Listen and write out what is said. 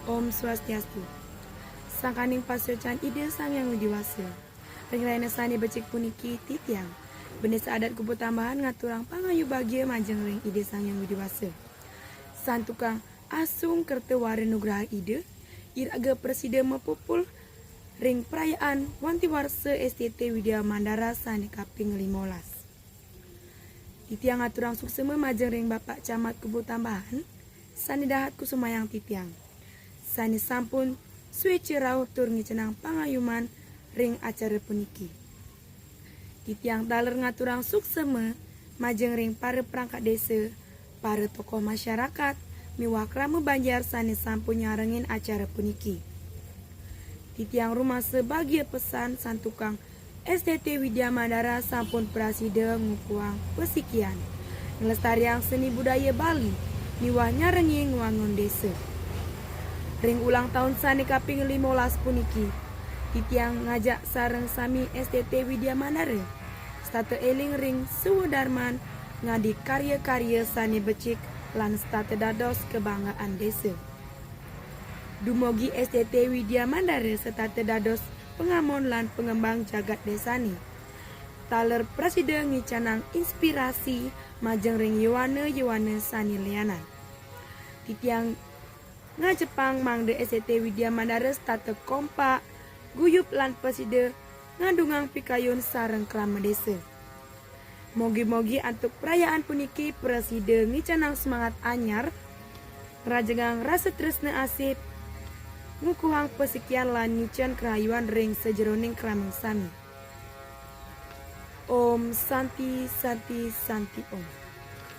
Om Swastiastu. Sangkaning pasocan ide sang yang widiwasa. Ringlaina sani becik puniki titiang. Benes adat kubu tambahan ngaturang pangayu bagia majeng ring ide sang yang widiwasa. Santukang asung kerte ware nugraha ide. Iraga presiden mepupul ring perayaan wanti warsa STT Widya Mandara sani kaping 15. Titiang aturang suksema majeng ring Bapak Camat Kubu Tambahan, sani dahat kusumayang titiang. Sani sampun sueci rauh tur ngicenang pangayuman ring acara puniki. Titiang taler ngaturang suksema majeng ring para perangkat desa, para tokoh masyarakat, miwah krama Banjar sani sampun nyarengin acara puniki. Titiang rumah sebagai pesan santukang STT Widya Mandara sampun prasida ngukuang pesikian ngelestariang seni budaya Bali miwah nyarengi nguangun desa. Ring ulang tahun sani kaping 15 puniki titiang ngajak sareng sami STT Widya Mandara state eling ring suwedarman ngadi karya-karya sani becik lan state dados kebanggaan desa. Dumogi STT Widya Mandara state dados pengamon lan pengembang jagat desani. Taler presiden ngicanang inspirasi majeng ring yuwana sani lianan. Titiang ngajepang mangde STT Widya Mandara state kompak, guyup lan presiden ngandungang pikayun sareng krama desa. Mogi-mogi antuk perayaan puniki presiden ngicanang semangat anyar, rajengang rasa tresna asip, ngukuhang pesikian lan nyican kerayuan ring sejeroning krameng sami. Om Santi Santi Santi Om.